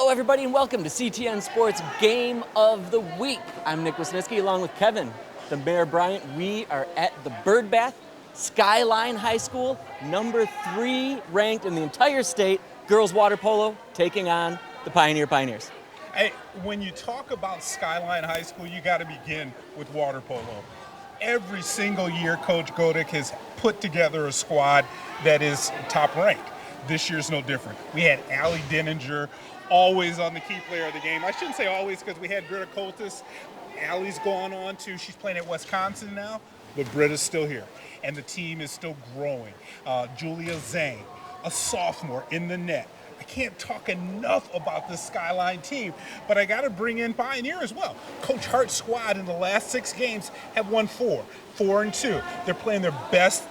Hello, everybody, and welcome to CTN Sports Game of the Week. I'm Nick Wisniewski, along with Kevin, the Mayor Bryant. We are at the Birdbath, Skyline High School, number 3 ranked in the entire state, girls water polo, taking on the Pioneers. Hey, when you talk about Skyline High School, you got to begin with water polo. Every single year, Coach Godick has put together a squad that is top ranked. This year's no different. We had Allie Denninger, always on the key player of the game. I shouldn't say always because we had Britta Coltis. Allie's gone on to, she's playing at Wisconsin now, but Britta's still here. And the team is still growing. Julia Zhang, a sophomore in the net. I can't talk enough about this Skyline team, but I got to bring in Pioneer as well. Coach Hart's squad in the last 6 games have won 4-2. They're playing their best,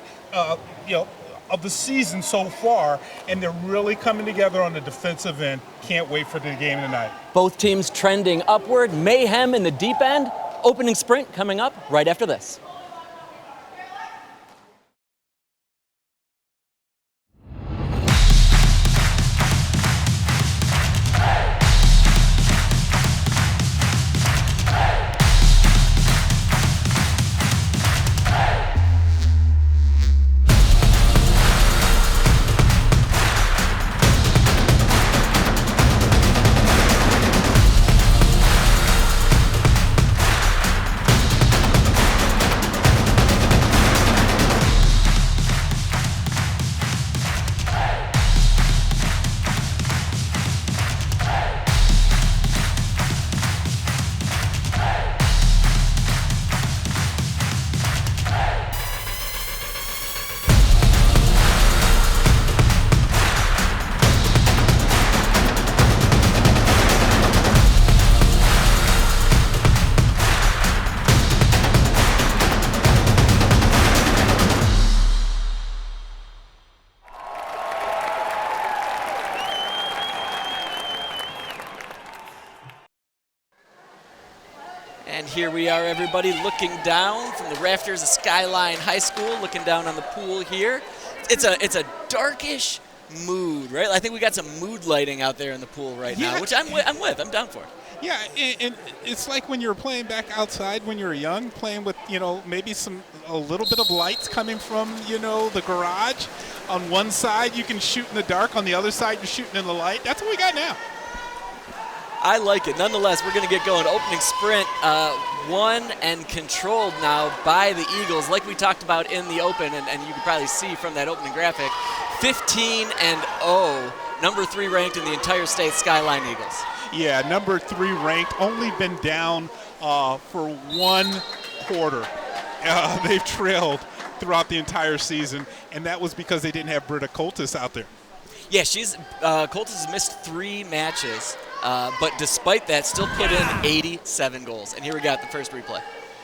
of the season so far, and they're really coming together on the defensive end. Can't wait for the game tonight. Both teams trending upward. Mayhem in the deep end. Opening sprint coming up right after this. And here we are, everybody, looking down from the rafters of Skyline High School, looking down on the pool here. It's a darkish mood, right? I think we got some mood lighting out there in the pool right now, which I'm with. I'm down for it. Yeah, and it's like when you were playing back outside when you were young, playing with, maybe a little bit of lights coming from, the garage. On one side, you can shoot in the dark. On the other side, you're shooting in the light. That's what we got now. I like it. Nonetheless, we're going to get going. Opening sprint, won and controlled now by the Eagles, like we talked about in the open, and you can probably see from that opening graphic, 15-0, number 3 ranked in the entire state, Skyline Eagles. Yeah, number 3 ranked, only been down for 1 quarter. They've trailed throughout the entire season, and that was because they didn't have Britta Coltis out there. Yeah, Coltis has missed 3 matches. But despite that, still put in 87 goals. And here we got the first replay.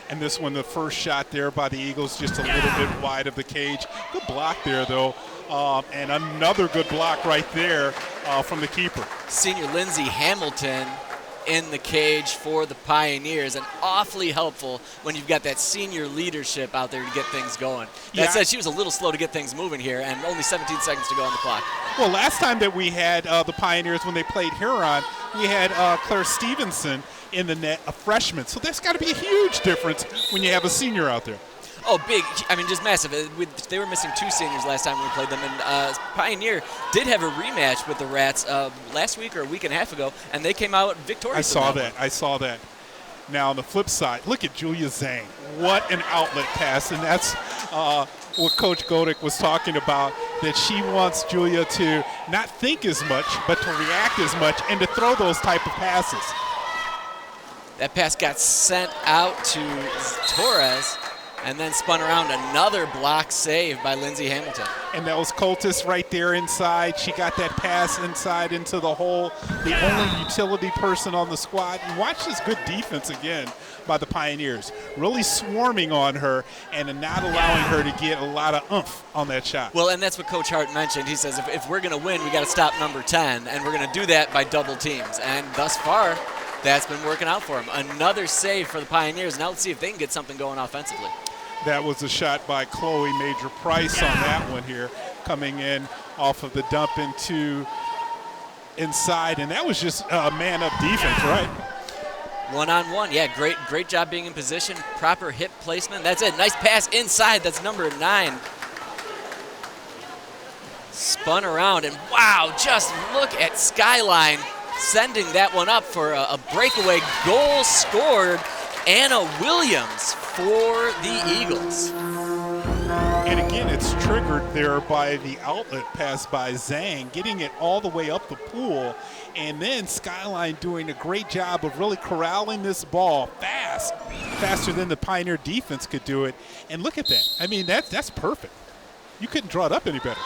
And this one, the first shot there by the Eagles, just a little bit wide of the cage. Good block there, though. And another good block right there from the keeper. Senior Lindsay Hamilton in the cage for the Pioneers, and awfully helpful when you've got that senior leadership out there to get things going. That said, she was a little slow to get things moving here, and only 17 seconds to go on the clock. Well, last time that we had the Pioneers, when they played Huron, we had Claire Stevenson in the net, a freshman. So that's got to be a huge difference when you have a senior out there. Oh, big. I mean, just massive. They were missing 2 seniors last time we played them, and Pioneer did have a rematch with the Rats last week or a week and a half ago, and they came out victorious. I saw that. Now, on the flip side, look at Julia Zhang. What an outlet pass, and that's what Coach Godick was talking about, that she wants Julia to not think as much, but to react as much and to throw those type of passes. That pass got sent out to Torres, and then spun around. Another block save by Lindsay Hamilton. And that was Coltis right there inside. She got that pass inside into the hole. The only utility person on the squad. And watch this good defense again by the Pioneers. Really swarming on her and not allowing her to get a lot of oomph on that shot. Well, and that's what Coach Hart mentioned. He says if we're going to win, we got to stop number 10, and we're going to do that by double teams. And thus far, that's been working out for him. Another save for the Pioneers. Now let's see if they can get something going offensively. That was a shot by Chloe Major Price on that one here, coming in off of the dump into inside, and that was just man-up defense, right? One-on-one, yeah, great job being in position, proper hip placement. That's it, nice pass inside, that's number 9. Spun around, and wow, just look at Skyline sending that one up for a breakaway goal scored. Anna Williams for the Eagles. And again, it's triggered there by the outlet pass by Zhang, getting it all the way up the pool, and then Skyline doing a great job of really corralling this ball faster than the Pioneer defense could do it. And look at that. I mean, that's perfect. You couldn't draw it up any better.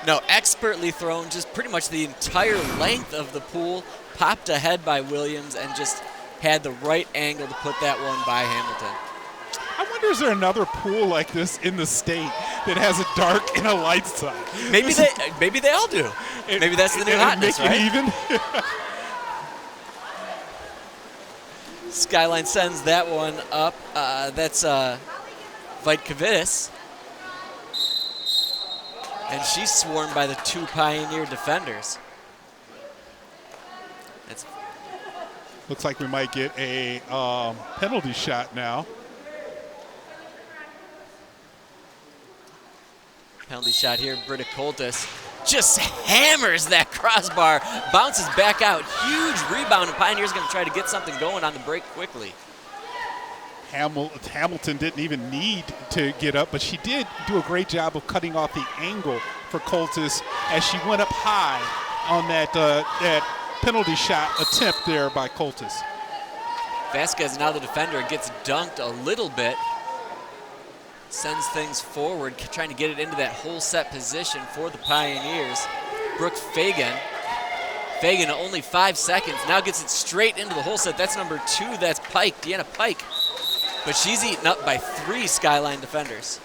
No, expertly thrown, just pretty much the entire length of the pool, popped ahead by Williams, and just had the right angle to put that one by Hamilton. I wonder, is there another pool like this in the state that has a dark and a light side? Maybe they all do. Maybe that's the new hotness, make right? it even. Skyline sends that one up. That's Vaitkevitis. And she's swarmed by the 2 Pioneer defenders. Looks like we might get a penalty shot now. Penalty shot here, Britta Coltis just hammers that crossbar, bounces back out, huge rebound, and Pioneer's gonna try to get something going on the break quickly. Hamilton didn't even need to get up, but she did do a great job of cutting off the angle for Coltis as she went up high on that penalty shot attempt there by Coltis. Vasquez, now the defender, gets dunked a little bit. Sends things forward, trying to get it into that whole set position for the Pioneers. Brooke Fagan. Fagan, only 5 seconds, now gets it straight into the whole set. That's number 2, that's Pike, Deanna Pike. But she's eaten up by 3 Skyline defenders.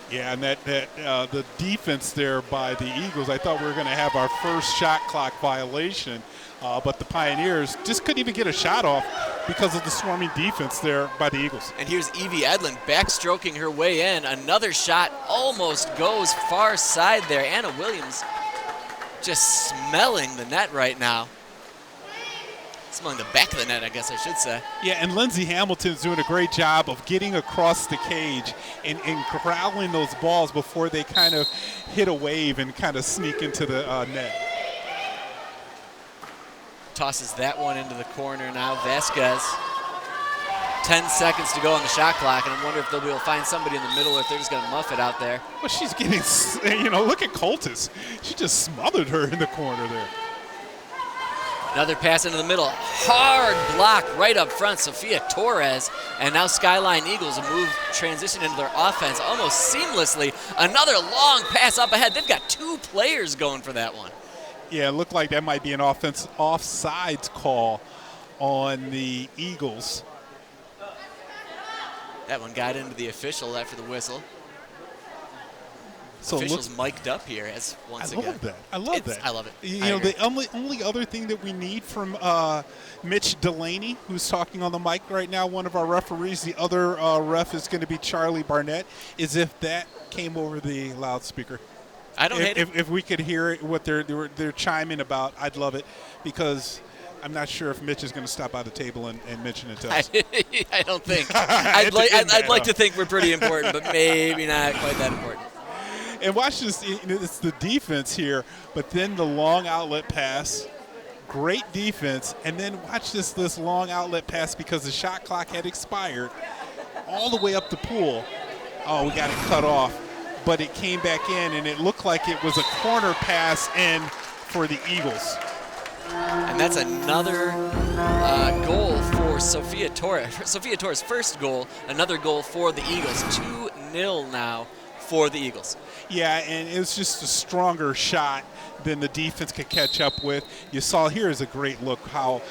Yeah, and the defense there by the Eagles, I thought we were going to have our first shot clock violation, but the Pioneers just couldn't even get a shot off because of the swarming defense there by the Eagles. And here's Evie Edlin backstroking her way in. Another shot almost goes far side there. Anna Williams just smelling the net right now. Smelling the back of the net, I guess I should say. Yeah, and Lindsay Hamilton's doing a great job of getting across the cage and corralling those balls before they kind of hit a wave and kind of sneak into the net. Tosses that one into the corner now. Vasquez, 10 seconds to go on the shot clock, and I wonder if they'll be able to find somebody in the middle or if they're just going to muff it out there. Well, she's getting, look at Coltis. She just smothered her in the corner there. Another pass into the middle. Hard block right up front, Sophia Torres. And now Skyline Eagles will transition into their offense almost seamlessly. Another long pass up ahead. They've got 2 players going for that one. Yeah, it looked like that might be an offsides call on the Eagles. That one got into the official after the whistle. So officials mic'd up here once again. I love that. I love it. The only other thing that we need from Mitch Delaney, who's talking on the mic right now, one of our referees, the other ref is going to be Charlie Barnett, is if that came over the loudspeaker. I don't hate it. If we could hear what they're chiming about, I'd love it, because I'm not sure if Mitch is going to stop by the table and mention it to us. I don't think. I'd like to think we're pretty important, but maybe not quite that important. And watch this, it's the defense here, but then the long outlet pass, great defense, and then watch this long outlet pass because the shot clock had expired all the way up the pool. Oh, we got it cut off, but it came back in, and it looked like it was a corner pass in for the Eagles. And that's another goal for Sophia Torres. Sophia Torres' first goal, another goal for the Eagles. 2-0 now for the Eagles. Yeah, and it was just a stronger shot than the defense could catch up with. You saw here is a great look how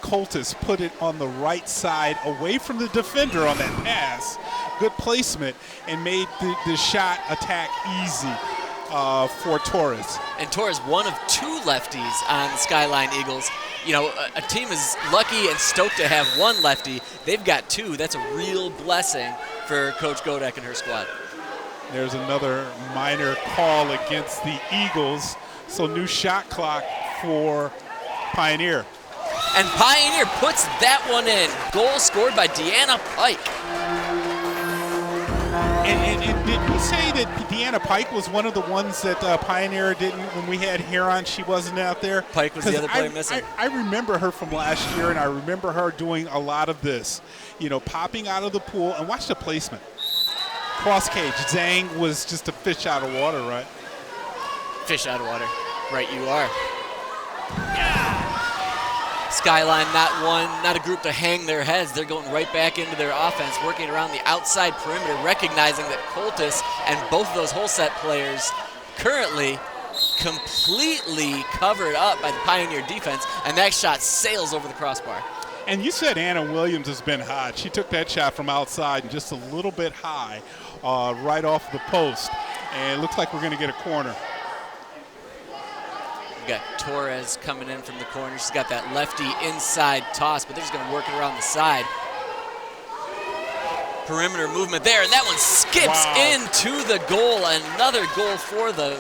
Coltis put it on the right side away from the defender on that pass. Good placement and made the shot attack easy for Torres. And Torres, one of 2 lefties on the Skyline Eagles. You know, a team is lucky and stoked to have 1 lefty. They've got 2. That's a real blessing for Coach Godek and her squad. There's another minor call against the Eagles So new shot clock for Pioneer. And Pioneer puts that one in. Goal scored by Deanna Pike. And did we say that Deanna Pike was one of the ones that Pioneer didn't, when we had Huron, she wasn't out there? Pike was the other player missing. I remember her from last year, and I remember her doing a lot of this, popping out of the pool. And watch the placement. Cross cage. Zhang was just a fish out of water, right? Fish out of water. Right you are. Skyline, not a group to hang their heads. They're going right back into their offense, working around the outside perimeter, recognizing that Coltis and both of those whole set players currently completely covered up by the Pioneer defense, and that shot sails over the crossbar. And you said Anna Williams has been hot. She took that shot from outside and just a little bit high, right off the post. And it looks like we're going to get a corner. We got Torres coming in from the corner. She's got that lefty inside toss, but they're just going to work it around the side. Perimeter movement there, and that one skips into the goal. Another goal for the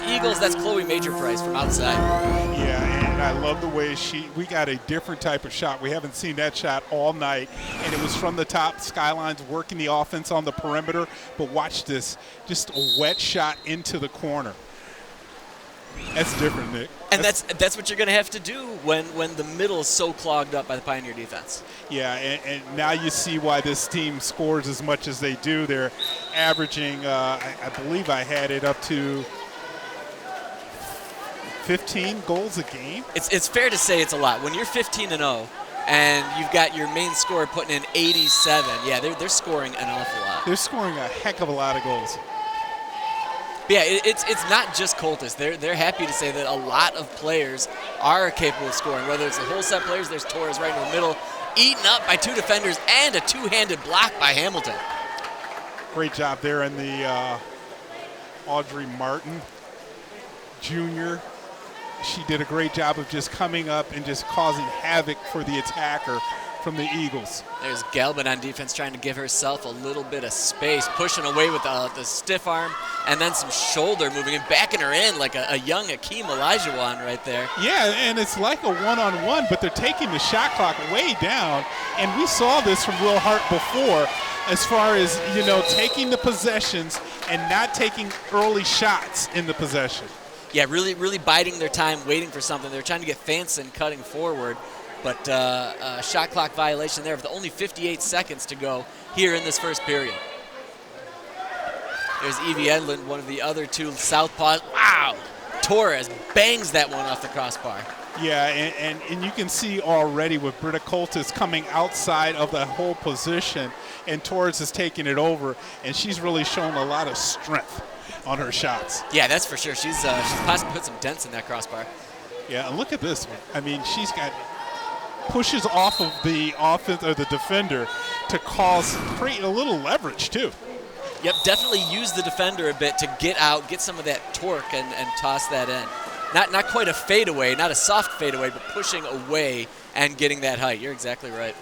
Eagles. That's Chloe Major Price from outside. Yeah, and I love the way we got a different type of shot. We haven't seen that shot all night, and it was from the top. Skyline's working the offense on the perimeter, but watch this, just a wet shot into the corner. That's different, Nick. And that's what you're going to have to do when the middle is so clogged up by the Pioneer defense. Yeah, and now you see why this team scores as much as they do. They're averaging, I believe I had it up to 15 goals a game. It's fair to say it's a lot. When you're 15-0 and you've got your main scorer putting in 87, yeah, they're scoring an awful lot. They're scoring a heck of a lot of goals. But yeah, it's not just Coltis. They're happy to say that a lot of players are capable of scoring. Whether it's the whole set players, there's Torres right in the middle, eaten up by two defenders, and a two-handed block by Hamilton. Great job there in the Audrey Martin Jr. She did a great job of just coming up and just causing havoc for the attacker from the Eagles. There's Galvin on defense trying to give herself a little bit of space, pushing away with the stiff arm, and then some shoulder moving and backing her in like a young Akeem Olajuwon right there. Yeah, and it's like a one-on-one, but they're taking the shot clock way down, and we saw this from Will Hart before as far as, taking the possessions and not taking early shots in the possession. Yeah, really biding their time, waiting for something. They're trying to get fancy and cutting forward. But shot clock violation there with only 58 seconds to go here in this first period. There's Evie Edlund, one of the other two southpaws. Wow! Torres bangs that one off the crossbar. Yeah, and you can see already with Britta Coltis coming outside of the whole position, and Torres is taking it over, and she's really shown a lot of strength on her shots. Yeah, that's for sure. She's possibly put some dents in that crossbar. Yeah, and look at this one. I mean, she's got pushes off of the offense or the defender to create a little leverage too. Yep, definitely use the defender a bit to get out, get some of that torque and toss that in. Not quite a fadeaway, not a soft fadeaway, but pushing away and getting that height. You're exactly right.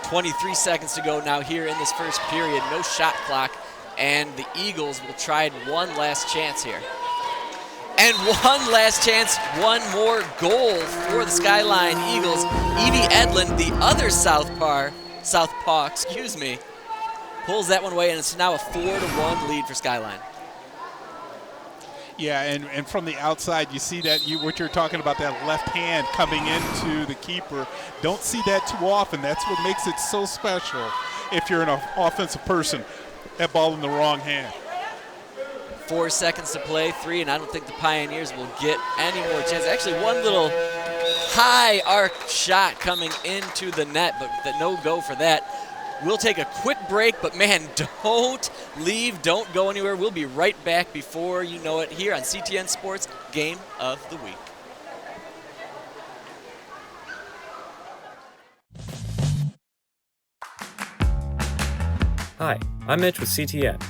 23 seconds to go now here in this first period. No shot clock, and the Eagles will try one last chance here. And one last chance, one more goal for the Skyline Eagles. Evie Edlund, the other southpaw, pulls that one away, and it's now a 4-1 lead for Skyline. Yeah, and from the outside, you see that what you're talking about, that left hand coming into the keeper. Don't see that too often. That's what makes it so special if you're an offensive person, that ball in the wrong hand. 4 seconds to play, 3, and I don't think the Pioneers will get any more chance. Actually, one little high arc shot coming into the net, but no go for that. We'll take a quick break, but man, don't leave, don't go anywhere. We'll be right back before you know it here on CTN Sports Game of the Week. Hi, I'm Mitch with CTN.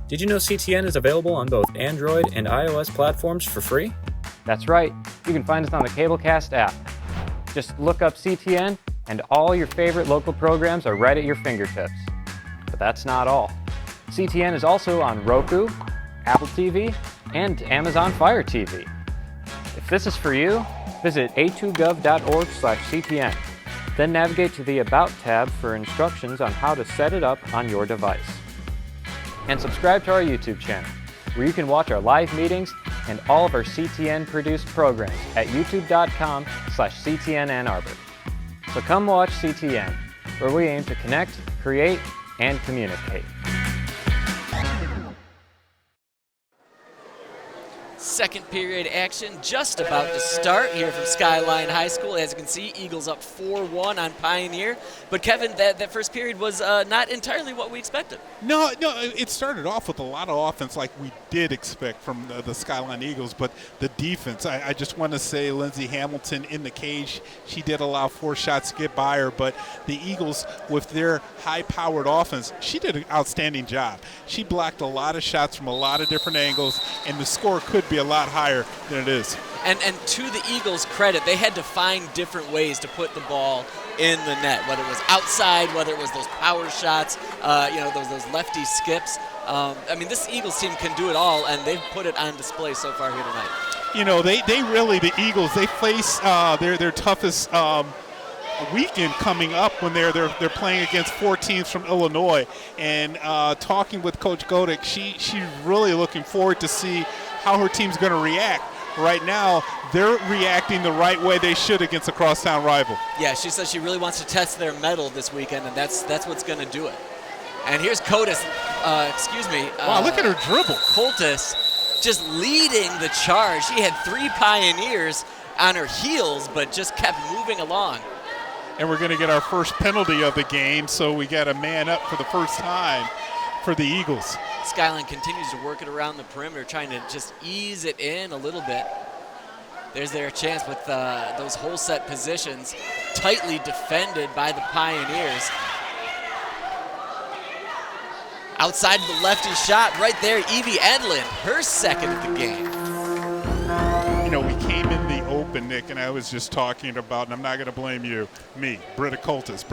Did you know CTN is available on both Android and iOS platforms for free? That's right. You can find us on the Cablecast app. Just look up CTN and all your favorite local programs are right at your fingertips. But that's not all. CTN is also on Roku, Apple TV, and Amazon Fire TV. If this is for you, visit a2gov.org/CTN. Then navigate to the About tab for instructions on how to set it up on your device. And subscribe to our YouTube channel, where you can watch our live meetings and all of our CTN-produced programs at youtube.com/CTN Ann Arbor. So come watch CTN, where we aim to connect, create, and communicate. Second period action just about to start here from Skyline High School. As you can see, Eagles up 4-1 on Pioneer. But Kevin, that first period was not entirely what we expected. No, it started off with a lot of offense like we did expect from the Skyline Eagles, but the defense, I just want to say Lindsey Hamilton in the cage, she did allow 4 shots to get by her, but the Eagles with their high-powered offense, she did an outstanding job. She blocked a lot of shots from a lot of different angles, and the score could be a lot higher than it is. And to the Eagles' credit, they had to find different ways to put the ball in the net, whether it was outside, whether it was those power shots, those lefty skips. This Eagles team can do it all, and they've put it on display so far here tonight. They really, the Eagles, they face their toughest weekend coming up when they're playing against 4 teams from Illinois. And talking with Coach Godek, she's really looking forward to see how her team's going to react. Right now, they're reacting the right way they should against a crosstown rival. Yeah, she says she really wants to test their mettle this weekend, and that's what's going to do it. And here's Cotis, wow, look at her dribble. Coltis just leading the charge. She had 3 Pioneers on her heels, but just kept moving along. And we're going to get our first penalty of the game, so we got a man up for the first time for the Eagles. Skyline continues to work it around the perimeter, trying to just ease it in a little bit. There's their chance with those whole set positions tightly defended by the Pioneers. Outside the lefty shot right there, Evie Edlin, her second of the game. We came in the open, Nick, and I was just talking about, and I'm not going to blame you, me, Britta Coltis.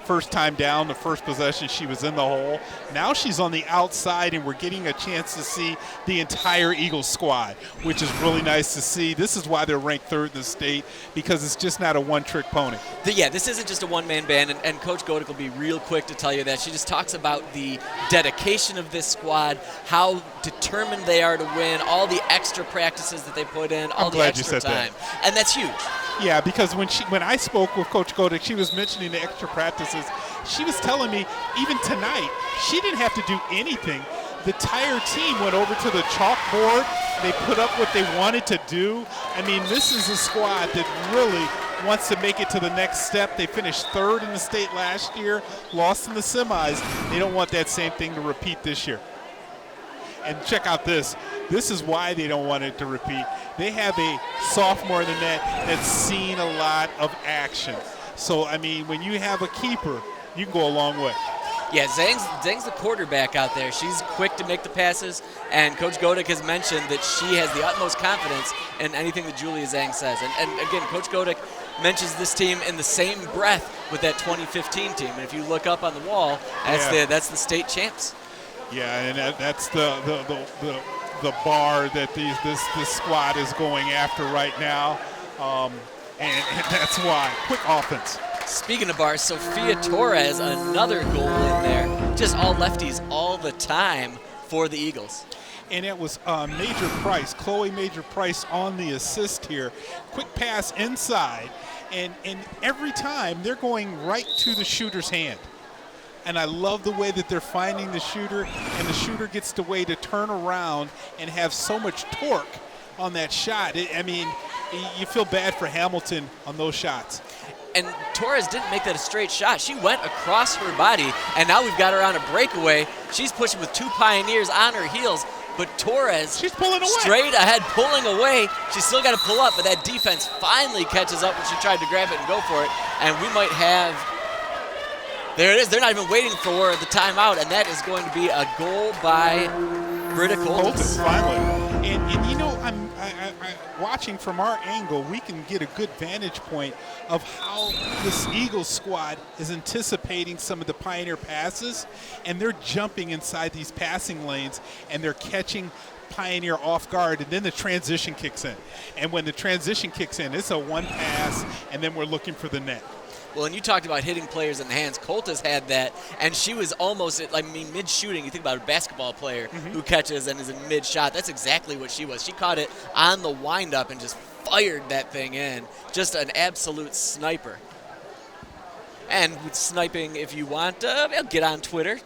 First time down, the first possession, she was in the hole. Now she's on the outside, and we're getting a chance to see the entire Eagles squad, which is really nice to see. This is why they're ranked 3rd in the state, because it's just not a one-trick pony. This isn't just a one-man band, and Coach Godek will be real quick to tell you that. She just talks about the dedication of this squad, how determined they are to win, all the extra practices that they put in, all the extra time. And that's huge. Yeah, because when I spoke with Coach Godek, she was mentioning the extra practices. She was telling me even tonight she didn't have to do anything. The entire team went over to the chalkboard. They put up what they wanted to do. This is a squad that really wants to make it to the next step. They finished 3rd in the state last year, lost in the semis. They don't want that same thing to repeat this year. And check out this. This is why they don't want it to repeat. They have a sophomore in the net that's seen a lot of action. So, when you have a keeper, you can go a long way. Yeah, Zhang's the quarterback out there. She's quick to make the passes, and Coach Godek has mentioned that she has the utmost confidence in anything that Julia Zhang says. And again, Coach Godek mentions this team in the same breath with that 2015 team. And if you look up on the wall, that's the state champs. Yeah, and that's the bar that this squad is going after right now, and that's why. Quick offense. Speaking of bars, Sophia Torres, another goal in there. Just all lefties all the time for the Eagles. And it was Major Price, Chloe Major Price on the assist here. Quick pass inside, and every time they're going right to the shooter's hand. And I love the way that they're finding the shooter, and the shooter gets the way to turn around and have so much torque on that shot. You feel bad for Hamilton on those shots. And Torres didn't make that a straight shot. She went across her body, and now we've got her on a breakaway. She's pushing with 2 Pioneers on her heels, but Torres, she's pulling away. Straight ahead, pulling away. She's still got to pull up, but that defense finally catches up when she tried to grab it and go for it. And we might have, there it is. They're not even waiting for the timeout, and that is going to be a goal by Britta Coltis. Finally. And I'm watching from our angle, we can get a good vantage point of how this Eagles squad is anticipating some of the Pioneer passes, and they're jumping inside these passing lanes, and they're catching Pioneer off guard, and then the transition kicks in. And when the transition kicks in, it's a one pass, and then we're looking for the net. Well, and you talked about hitting players in the hands. Coltis had that, and she was almost, mid-shooting. You think about a basketball player who catches and is in mid-shot. That's exactly what she was. She caught it on the wind-up and just fired that thing in. Just an absolute sniper. And with sniping, if you want, get on Twitter,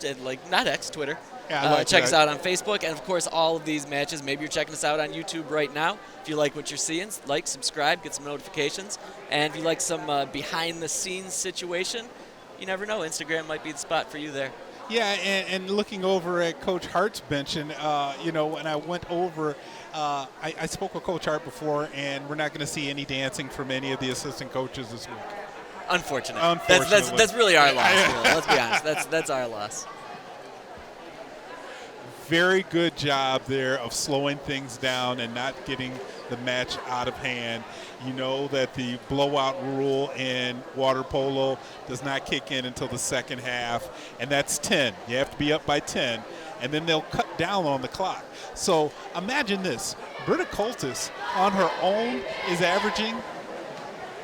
not X, Twitter. Yeah, check us out on Facebook, and of course all of these matches. Maybe you're checking us out on YouTube right now. If you like what you're seeing, like, subscribe, get some notifications. And if you like some behind-the-scenes situation, you never know. Instagram might be the spot for you there. Yeah, and looking over at Coach Hart's bench, and when I went over, I spoke with Coach Hart before, and we're not going to see any dancing from any of the assistant coaches this week. Unfortunately. That's really our loss. Let's be honest. That's our loss. Very good job there of slowing things down and not getting the match out of hand. You know that the blowout rule in water polo does not kick in until the second half, and that's 10. You have to be up by 10, and then they'll cut down on the clock. So imagine this. Britta Coltis on her own is averaging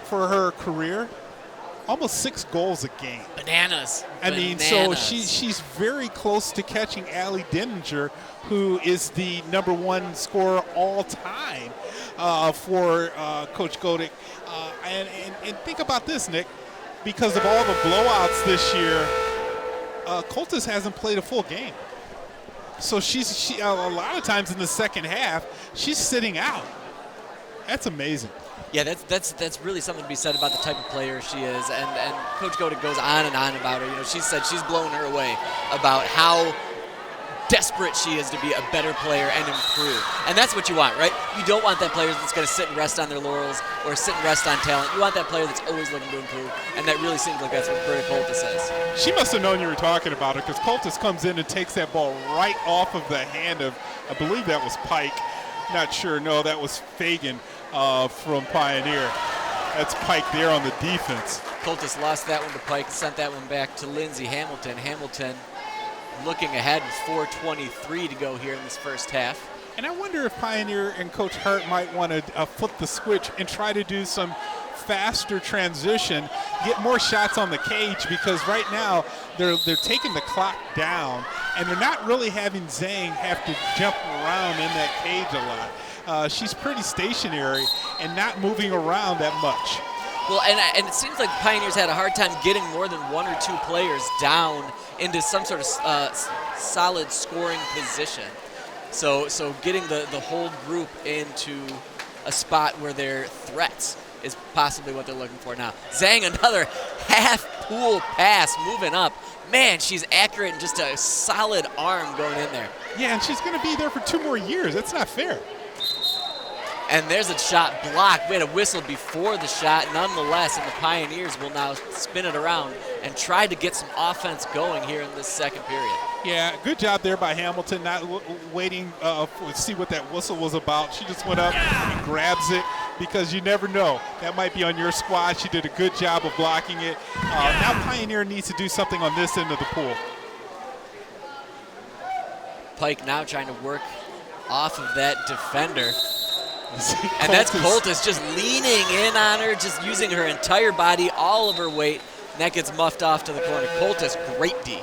for her career almost 6 goals a game. Bananas. I mean, so she's very close to catching Allie Denninger, who is the #1 scorer all time for Coach Godick. And think about this, Nick. Because of all the blowouts this year, Coltis hasn't played a full game. So she a lot of times in the second half, she's sitting out. That's amazing. Yeah, that's really something to be said about the type of player she is, and Coach Godick goes on and on about her. You know, she said she's blown her away about how desperate she is to be a better player and improve. And that's what you want, right? You don't want that player that's going to sit and rest on their laurels or sit and rest on talent. You want that player that's always looking to improve, and that really seems like that's what Britta Coltis says. She must have known you were talking about her, because Coltis comes in and takes that ball right off of the hand of, I believe that was Pike. Not sure. No, that was Fagan from Pioneer. That's Pike there on the defense. Coltis lost that one to Pike, sent that one back to Lindsay Hamilton. Hamilton looking ahead with 4:23 to go here in this first half. And I wonder if Pioneer and Coach Hart might want to flip the switch and try to do some faster transition, get more shots on the cage, because right now they're taking the clock down, and they're not really having Zhang have to jump around in that cage a lot. She's pretty stationary and not moving around that much. Well, and it seems like Pioneers had a hard time getting more than 1 or 2 players down into some sort of solid scoring position. So getting the whole group into a spot where they're threats is possibly what they're looking for now. Zhang, another half-pool pass moving up. Man, she's accurate and just a solid arm going in there. Yeah, and she's going to be there for 2 more years. That's not fair. And there's a shot blocked. We had a whistle before the shot, nonetheless, and the Pioneers will now spin it around and try to get some offense going here in this second period. Yeah, good job there by Hamilton, not waiting to see what that whistle was about. She just went up and grabs it, because you never know. That might be on your squad. She did a good job of blocking it. Now Pioneer needs to do something on this end of the pool. Pike now trying to work off of that defender. And that's Coltis just leaning in on her, just using her entire body, all of her weight, and that gets muffed off to the corner. Coltis, great D.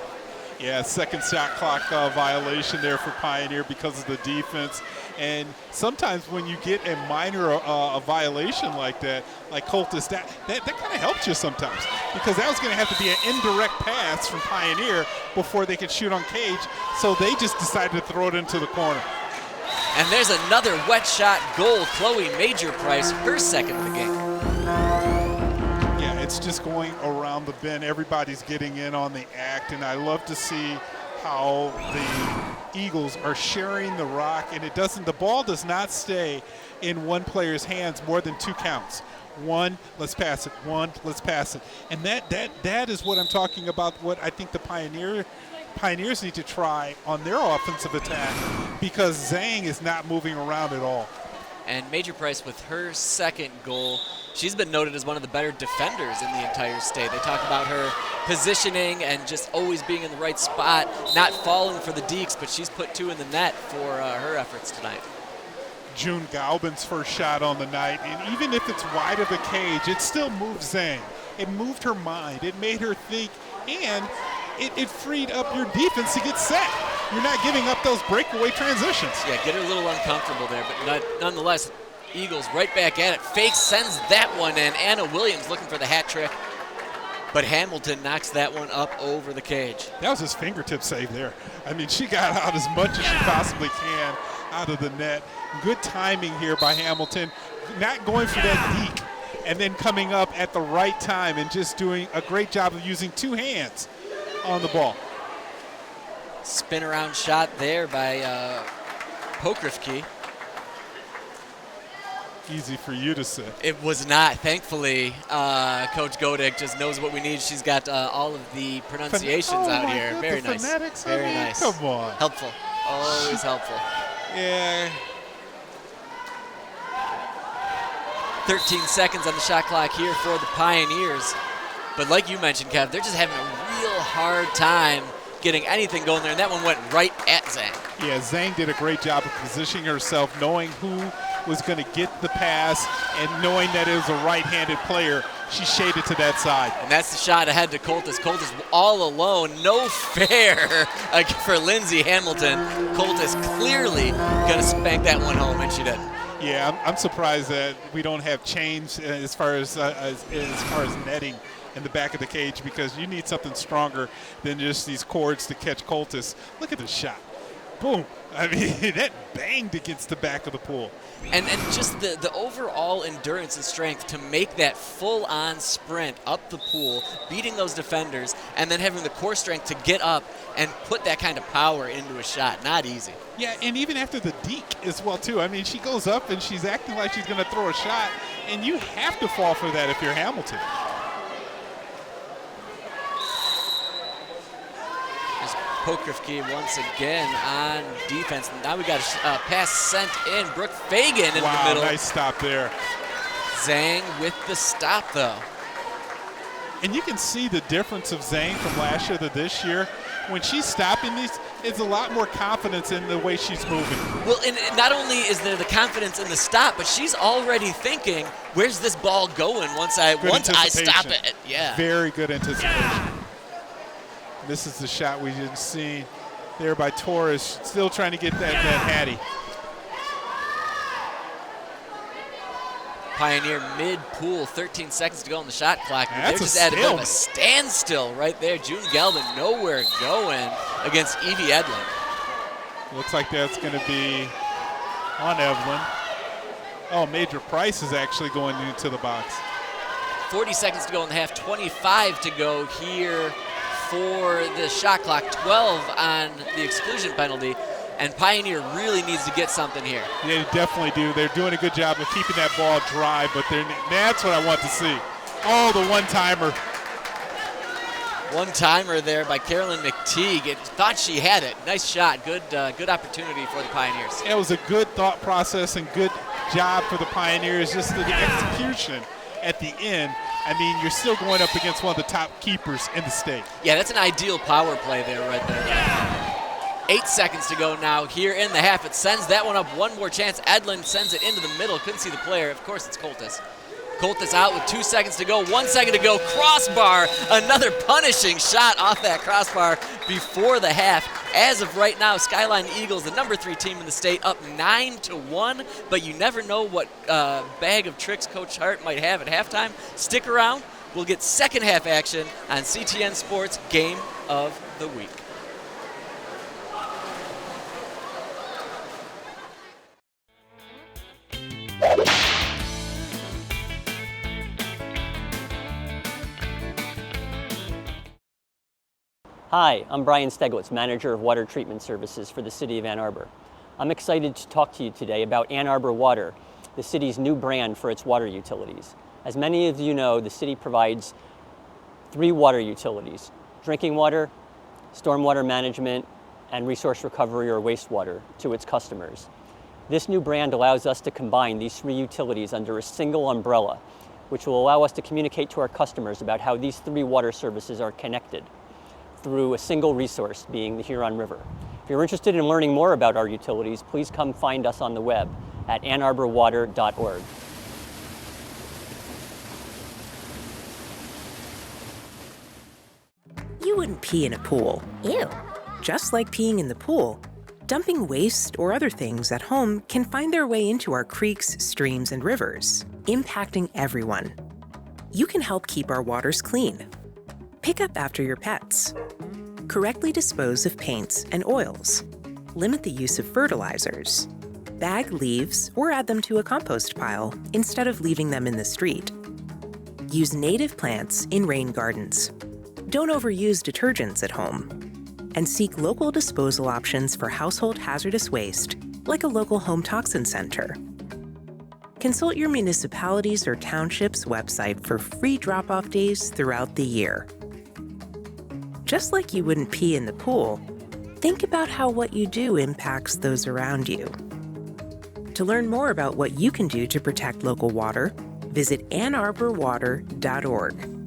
Yeah, second shot clock violation there for Pioneer because of the defense. And sometimes when you get a minor violation like that, like Coltis, that kind of helps you sometimes, because that was going to have to be an indirect pass from Pioneer before they could shoot on cage. So they just decided to throw it into the corner. And there's another wet shot goal. Chloe Major Price, her second of the game. Yeah, it's just going around the bend. Everybody's getting in on the act, and I love to see how the Eagles are sharing the rock, and the ball does not stay in one player's hands more than 2 counts. 1, let's pass it. 1, let's pass it. And that is what I'm talking about, what I think the Pioneers need to try on their offensive attack, because Zhang is not moving around at all. And Major Price, with her second goal, she's been noted as one of the better defenders in the entire state. They talk about her positioning and just always being in the right spot, not falling for the dekes, but she's put 2 in the net for her efforts tonight. June Galbin's first shot on the night, and even if it's wide of the cage, it still moved Zhang. It moved her mind. It made her think, and it freed up your defense to get set. You're not giving up those breakaway transitions. Yeah, get her a little uncomfortable there, but nonetheless, Eagles right back at it. Fake sends that one in. Anna Williams looking for the hat trick, but Hamilton knocks that one up over the cage. That was his fingertip save there. I mean, she got out as much as she possibly can out of the net. Good timing here by Hamilton, not going for that deke, and then coming up at the right time and just doing a great job of using 2 hands on the ball. Spin around shot there by Pokrivki. Easy for you to say. It was not. Thankfully, Coach Godek just knows what we need. She's got all of the pronunciations out here. Very nice. Phonetics, Very nice. Come on. Helpful. Always helpful. Yeah. 13 seconds on the shot clock here for the Pioneers. But like you mentioned, Kev, they're just having a real hard time getting anything going there, and that one went right at Zhang. Yeah, Zhang did a great job of positioning herself, knowing who was going to get the pass, and knowing that it was a right-handed player, she shaded to that side. And that's the shot ahead to Coltis. Coltis all alone, no fair for Lindsay Hamilton. Coltis clearly going to spank that one home, and she did. Yeah, I'm surprised that we don't have chains as far as netting in the back of the cage, because you need something stronger than just these cords to catch Coltis. Look at the shot. Boom. I mean, that banged against the back of the pool. And just the overall endurance and strength to make that full-on sprint up the pool, beating those defenders, and then having the core strength to get up and put that kind of power into a shot. Not easy. Yeah, and even after the deke as well, too. I mean, she goes up and she's acting like she's going to throw a shot, and you have to fall for that if you're Hamilton. Pokrivki once again on defense. Now we got a pass sent in. Brooke Fagan in the middle. Wow, nice stop there. Zhang with the stop, though. And you can see the difference of Zhang from last year to this year. When she's stopping these, it's a lot more confidence in the way she's moving. Well, and not only is there the confidence in the stop, but she's already thinking, where's this ball going once I stop it? Yeah. Very good anticipation. This is the shot we didn't see there by Torres, still trying to get that Hattie. Pioneer mid-pool, 13 seconds to go on the shot clock. They're just at a bit of a standstill right there. June Galvin nowhere going against Evie Edlin. Looks like that's going to be on Evelyn. Oh, Major Price is actually going into the box. 40 seconds to go in the half, 25 to go here for the shot clock, 12 on the exclusion penalty, and Pioneer really needs to get something here. They definitely do. They're doing a good job of keeping that ball dry, but that's what I want to see. Oh, the one-timer. One-timer there by Carolyn McTeague. Thought she had it. Nice shot. Good opportunity for the Pioneers. It was a good thought process and good job for the Pioneers. Just the execution at the end. I mean, you're still going up against one of the top keepers in the state. Yeah, that's an ideal power play there right there. 8 seconds to go now here in the half. It sends that one up. One more chance. Edlin sends it into the middle. Couldn't see the player. Of course, it's Coltis. Coltis out with 2 seconds to go. 1 second to go. Crossbar. Another punishing shot off that crossbar before the half. As of right now, Skyline Eagles, the number 3 team in the state, up 9-1. But you never know what bag of tricks Coach Hart might have at halftime. Stick around. We'll get second half action on CTN Sports Game of the Week. Hi, I'm Brian Steglitz, Manager of Water Treatment Services for the City of Ann Arbor. I'm excited to talk to you today about Ann Arbor Water, the city's new brand for its water utilities. As many of you know, the city provides 3 water utilities: drinking water, stormwater management, and resource recovery or wastewater to its customers. This new brand allows us to combine these three utilities under a single umbrella, which will allow us to communicate to our customers about how these three water services are connected through a single resource, being the Huron River. If you're interested in learning more about our utilities, please come find us on the web at annarborwater.org. You wouldn't pee in a pool. Ew. Just like peeing in the pool, dumping waste or other things at home can find their way into our creeks, streams, and rivers, impacting everyone. You can help keep our waters clean. Pick up after your pets. Correctly dispose of paints and oils. Limit the use of fertilizers. Bag leaves or add them to a compost pile instead of leaving them in the street. Use native plants in rain gardens. Don't overuse detergents at home. And seek local disposal options for household hazardous waste, like a local home toxin center. Consult your municipality's or township's website for free drop-off days throughout the year. Just like you wouldn't pee in the pool, think about how what you do impacts those around you. To learn more about what you can do to protect local water, visit annarborwater.org.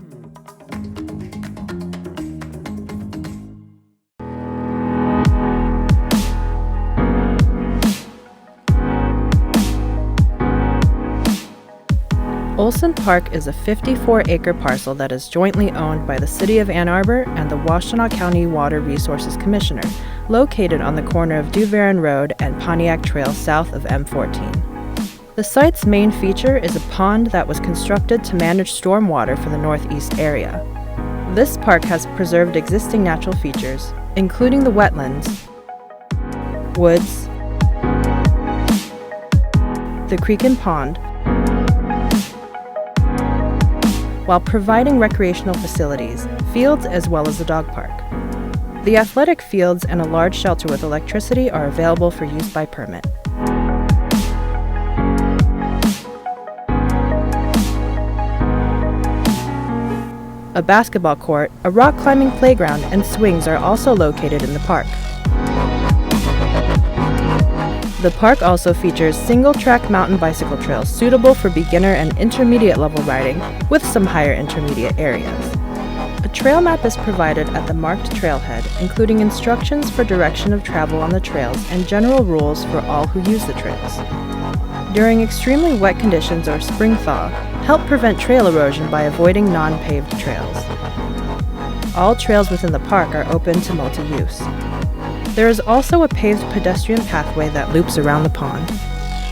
Olson Park is a 54-acre parcel that is jointly owned by the City of Ann Arbor and the Washtenaw County Water Resources Commissioner, located on the corner of DuVerin Road and Pontiac Trail south of M14. The site's main feature is a pond that was constructed to manage stormwater for the northeast area. This park has preserved existing natural features, including the wetlands, woods, the creek and pond, while providing recreational facilities, fields, as well as a dog park. The athletic fields and a large shelter with electricity are available for use by permit. A basketball court, a rock climbing playground, and swings are also located in the park. The park also features single-track mountain bicycle trails suitable for beginner and intermediate level riding, with some higher intermediate areas. A trail map is provided at the marked trailhead, including instructions for direction of travel on the trails and general rules for all who use the trails. During extremely wet conditions or spring thaw, help prevent trail erosion by avoiding non-paved trails. All trails within the park are open to multi-use. There is also a paved pedestrian pathway that loops around the pond.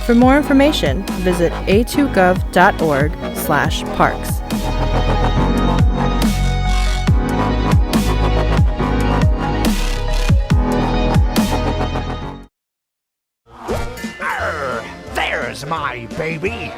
For more information, visit a2gov.org/parks. There's my baby!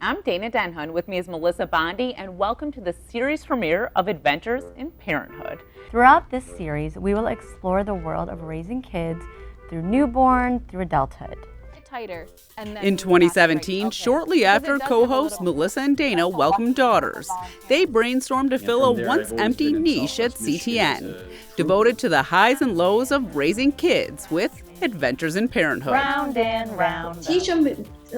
I'm Dana Denhun. With me is Melissa Bondi, and welcome to the series premiere of Adventures in Parenthood. Throughout this series, we will explore the world of raising kids through newborn through adulthood. In 2017, shortly after co-hosts Melissa and Dana welcomed daughters, they brainstormed to fill a once-empty niche at CTN, devoted to the highs and lows of raising kids with Adventures in Parenthood. Round and round. Teach them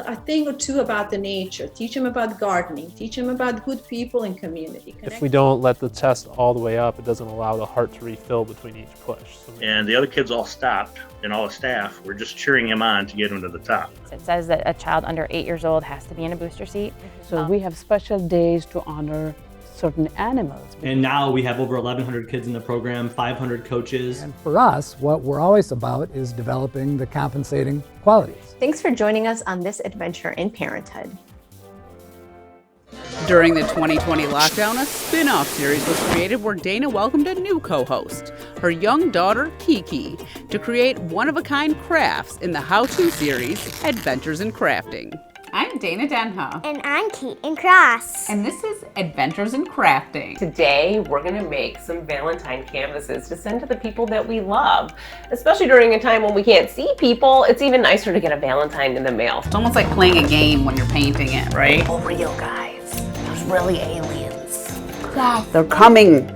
a thing or two about the nature. Teach them about gardening. Teach them about good people and community. If we don't let the chest all the way up, it doesn't allow the heart to refill between each push. And the other kids all stopped, and all the staff were just cheering him on to get him to the top. It says that a child under 8 years old has to be in a booster seat. So we have special days to honor certain animals. And now we have over 1,100 kids in the program, 500 coaches. And for us, what we're always about is developing the compensating qualities. Thanks for joining us on this adventure in parenthood. During the 2020 lockdown, a spin-off series was created where Dana welcomed a new co-host, her young daughter, Kiki, to create one-of-a-kind crafts in the how-to series, Adventures in Crafting. I'm Dana Denha. And I'm Keaton Cross. And this is Adventures in Crafting. Today, we're going to make some Valentine canvases to send to the people that we love. Especially during a time when we can't see people, it's even nicer to get a Valentine in the mail. It's almost like playing a game when you're painting it, right? Oh, real guys. There's really aliens. Yes. They're coming.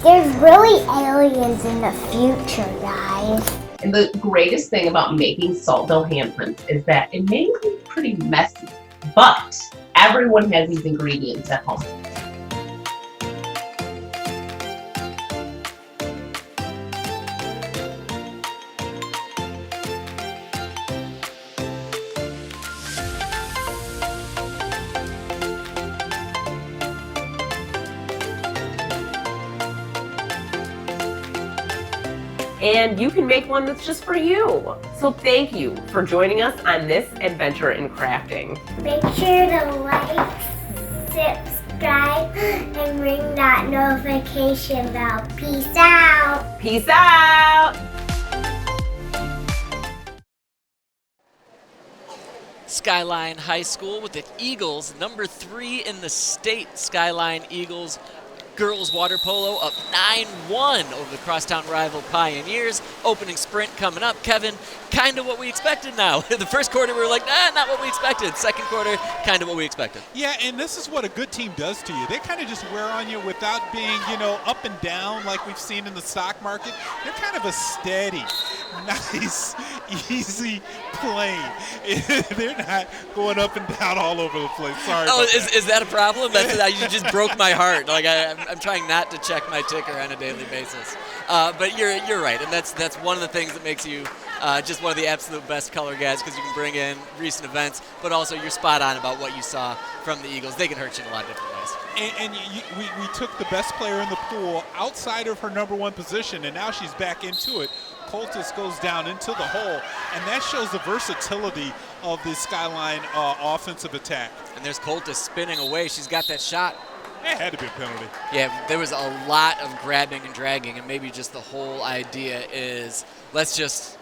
There's really aliens in the future, guys. And the greatest thing about making Saltville hand prints is that it may look pretty messy, but everyone has these ingredients at home. And you can make one that's just for you. So thank you for joining us on this adventure in crafting. Make sure to like, subscribe, and ring that notification bell. Peace out. Peace out. Skyline High School with the Eagles, number 3 in the state. Skyline Eagles girls water polo up 9-1 over the crosstown rival Pioneers. Opening sprint coming up. Kevin, kind of what we expected now. The first quarter we were like, nah, not what we expected. Second quarter, kind of what we expected. Yeah, and this is what a good team does to you. They kind of just wear on you without being, up and down like we've seen in the stock market. They're kind of a steady, nice, easy plane. They're not going up and down all over the place. Sorry. Oh, is that a problem? You just broke my heart. Like I'm trying not to check my ticker on a daily basis. But you're right, and that's one of the things that makes you just one of the absolute best color guys, because you can bring in recent events, but also you're spot on about what you saw from the Eagles. They can hurt you in a lot of different ways. And we took the best player in the pool outside of her number 1 position, and now she's back into it. Coltis goes down into the hole, and that shows the versatility of the Skyline offensive attack. And there's Coltis spinning away. She's got that shot. It had to be a penalty. Yeah, there was a lot of grabbing and dragging, and maybe just the whole idea is let's just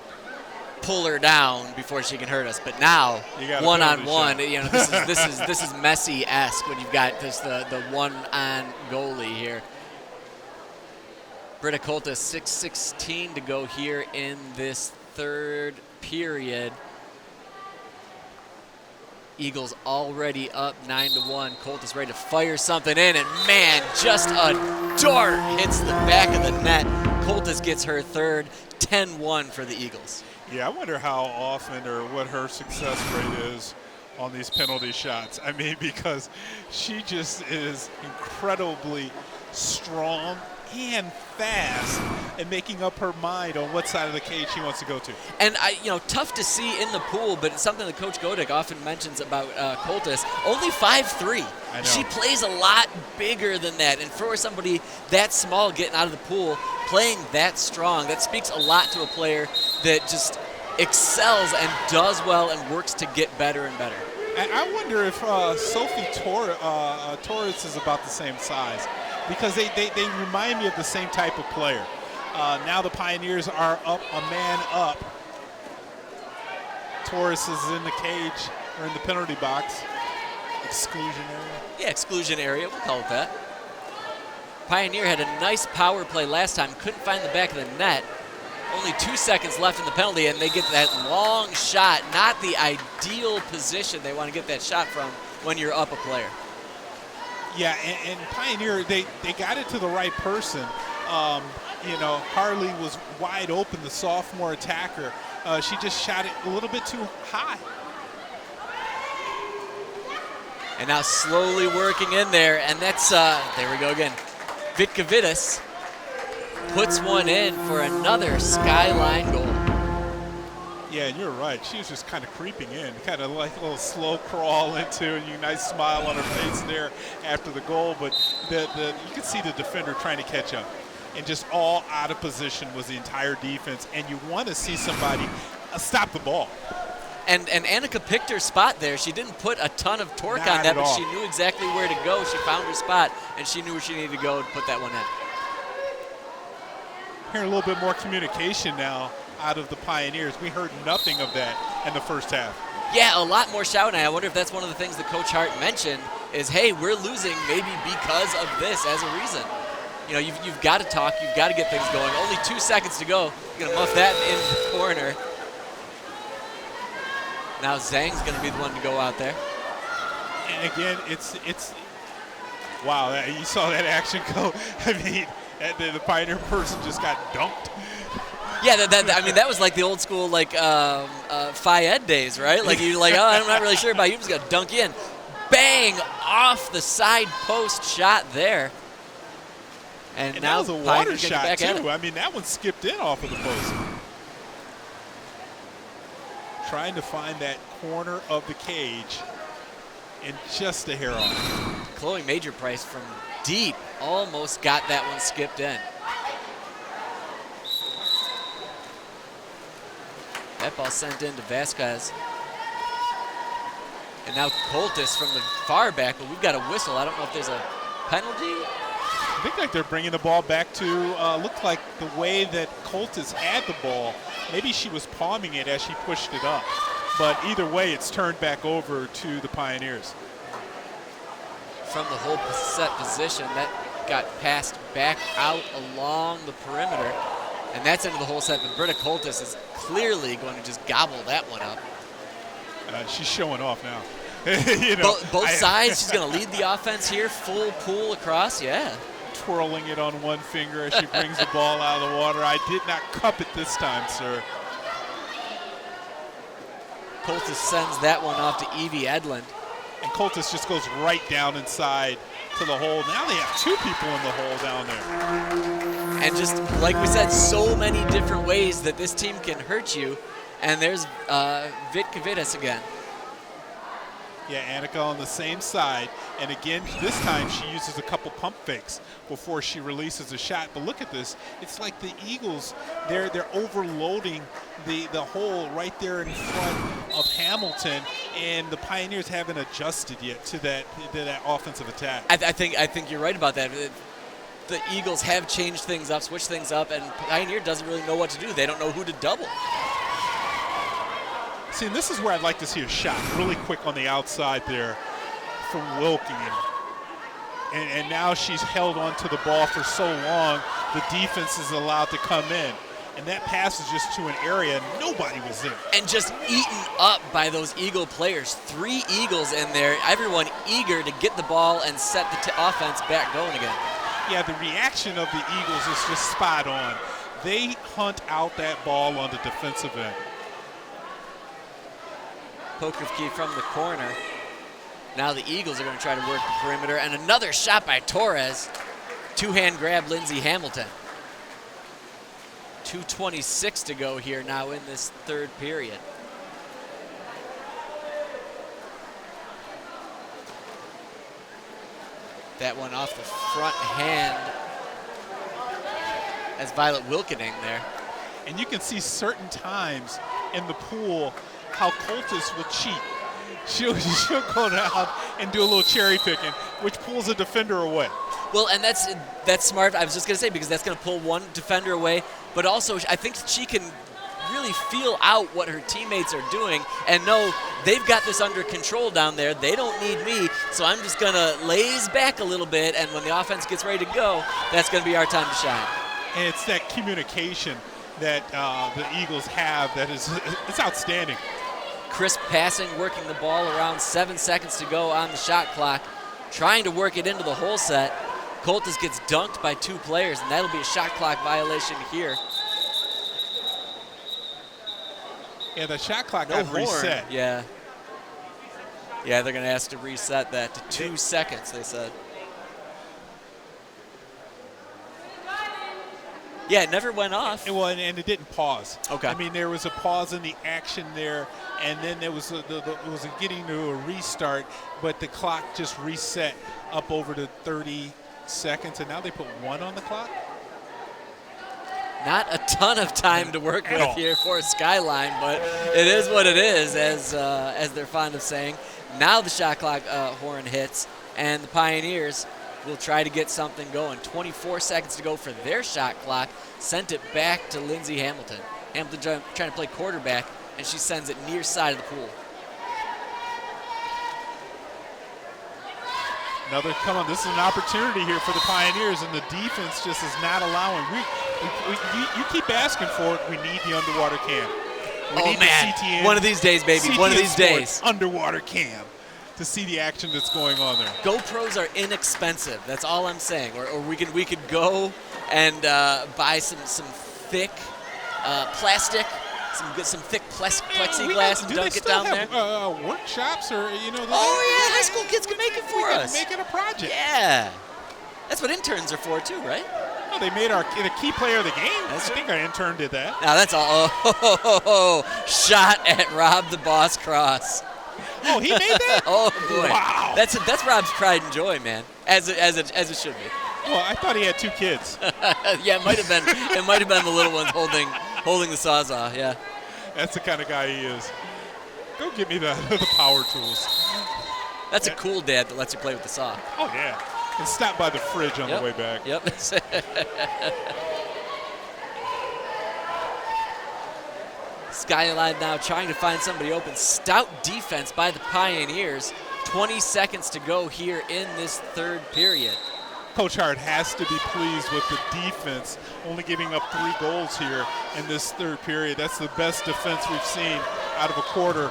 pull her down before she can hurt us. But now, one-on-one, this is Messi-esque when you've got the one-on goalie here. Britta Coltis, 6:16 to go here in this third period. Eagles already up 9-1. Coltis ready to fire something in, and man, just a dart hits the back of the net. Coltis gets her third, 10-1 for the Eagles. Yeah, I wonder how often or what her success rate is on these penalty shots. I mean, because she just is incredibly strong and fast and making up her mind on what side of the cage she wants to go to. And tough to see in the pool, but it's something that Coach Godek often mentions about Coltis. Only 5'3". She plays a lot bigger than that, and for somebody that small getting out of the pool, playing that strong, that speaks a lot to a player that just excels and does well and works to get better and better. And I wonder if Sophie Torres is about the same size, because they remind me of the same type of player. Now the Pioneers are up, a man up. Torres is in the cage, or in the penalty box. Exclusion area? Yeah, exclusion area, we'll call it that. Pioneer had a nice power play last time, couldn't find the back of the net. Only 2 seconds left in the penalty, and they get that long shot. Not the ideal position they want to get that shot from when you're up a player. Yeah, and Pioneer, they got it to the right person. Harley was wide open, the sophomore attacker. She just shot it a little bit too high. And now slowly working in there, and that's, there we go again. Vitkavitis puts one in for another Skyline goal. Yeah, and you're right. She was just kind of creeping in, kind of like a little slow crawl into, and a nice smile on her face there after the goal. But you could see the defender trying to catch up. And just all out of position was the entire defense. And you want to see somebody stop the ball. And Annika picked her spot there. She didn't put a ton of torque Not on that, at but all. she knew exactly where to go. She found her spot, and she knew where she needed to go to put that one in. Hearing a little bit more communication now out of the Pioneers. We heard nothing of that in the first half. Yeah, a lot more shouting. I wonder if that's one of the things that Coach Hart mentioned is, hey, we're losing maybe because of this as a reason. You know, you've got to talk. You've got to get things going. Only 2 seconds to go. You're going to muff that in the corner. Now Zhang's going to be the one to go out there. And again, it's wow, you saw that action go. I mean, the Pioneer person just got dunked. Yeah, I mean, that was like the old school, like, Phi Ed days, right? Like, you're like, oh, I'm not really sure about you. Just got to dunk in. Bang! Off the side post shot there. And now that was a water shot, back too. I mean, that one skipped in off of the post. Trying to find that corner of the cage and just a hair off. Chloe Major Price from deep almost got that one skipped in. That ball sent into Vasquez. And now Coltis from the far back, but we've got a whistle. I don't know if there's a penalty. I think like they're bringing the ball back to, looked like the way that Coltis had the ball. Maybe she was palming it as she pushed it up. But either way, it's turned back over to the Pioneers. From the whole set position, that got passed back out along the perimeter. And that's into the whole set, but Britta Coltis is clearly going to just gobble that one up. She's showing off now. You know, both sides, she's going to lead the offense here, full pull across, yeah. Twirling it on one finger as she brings the ball out of the water. I did not cup it this time, sir. Coltis sends that one off to Evie Edlund. And Coltis just goes right down inside to the hole. Now they have two people in the hole down there. And just like we said, so many different ways that this team can hurt you. And there's Vitkavitas again. Yeah, Annika on the same side. And again, this time she uses a couple pump fakes before she releases a shot. But look at this. It's like the Eagles, they're overloading the hole right there in front of Hamilton, and the Pioneers haven't adjusted yet to that offensive attack. I think you're right about that. The Eagles have changed things up, switched things up, and Pioneer doesn't really know what to do. They don't know who to double. See, and this is where I'd like to see a shot really quick on the outside there from Wilking. And now she's held onto the ball for so long, the defense is allowed to come in. And that pass is just to an area, nobody was there. And just eaten up by those Eagle players. 3 Eagles in there, everyone eager to get the ball and set the offense back going again. Yeah, the reaction of the Eagles is just spot on. They hunt out that ball on the defensive end. Pokrivki from the corner. Now the Eagles are going to try to work the perimeter. And another shot by Torres. Two-hand grab Lindsay Hamilton. 2:26 to go here now in this third period. That one off the front hand as Violet Wilkening there. And you can see certain times in the pool how Coltis will cheat. She'll go down and do a little cherry picking, which pulls a defender away. Well, and that's smart. I was just going to say, because that's going to pull one defender away, but also I think she can really feel out what her teammates are doing and know they've got this under control down there. They don't need me, so I'm just going to laze back a little bit, and when the offense gets ready to go, that's going to be our time to shine. And it's that communication that the Eagles have that is it's outstanding. Crisp passing, working the ball around 7 seconds to go on the shot clock, trying to work it into the whole set. Coltis gets dunked by 2 players, and that'll be a shot clock violation here. Yeah, the shot clock got reset. Yeah. Yeah, they're going to ask to reset that to 2 seconds, they said. Yeah, it never went off. Well, and it didn't pause. Okay. I mean, there was a pause in the action there, and then there was it was getting to a restart, but the clock just reset up over to 30 seconds, and now they put 1 on the clock. Not a ton of time to work with here for Skyline, but it is what it is, as they're fond of saying. Now the shot clock horn hits, and the Pioneers will try to get something going. 24 seconds to go for their shot clock. Sent it back to Lindsay Hamilton. Hamilton trying to play quarterback, and she sends it near side of the pool. Come on, this is an opportunity here for the Pioneers, and the defense just is not allowing. You keep asking for it. We need the underwater cam. We need the CTN. One of these days, baby. CTN One of these Sports days. Underwater cam to see the action that's going on there. GoPros are inexpensive. That's all I'm saying. Or we could go and buy some thick plastic. Some thick plexiglass and dunk it down there. Workshops or, high school kids can make it for us. Make it a project. Yeah. That's what interns are for, too, right? No, they made the key player of the game. I think our intern did that. Now, that's all. Shot at Rob the Boss Cross. Oh, he made that? Oh, boy. Wow. That's Rob's pride and joy, man, as it should be. Well, I thought he had 2 kids. Yeah, it might have been. It might have been the little ones holding the Sawzall. Yeah. That's the kind of guy he is. Go get me the power tools. That's a cool dad that lets you play with the saw. Oh yeah. And stop by the fridge on the way back. Yep. Skyline now trying to find somebody open. Stout defense by the Pioneers. 20 seconds to go here in this third period. Coach Hart has to be pleased with the defense, only giving up 3 goals here in this third period. That's the best defense we've seen out of a quarter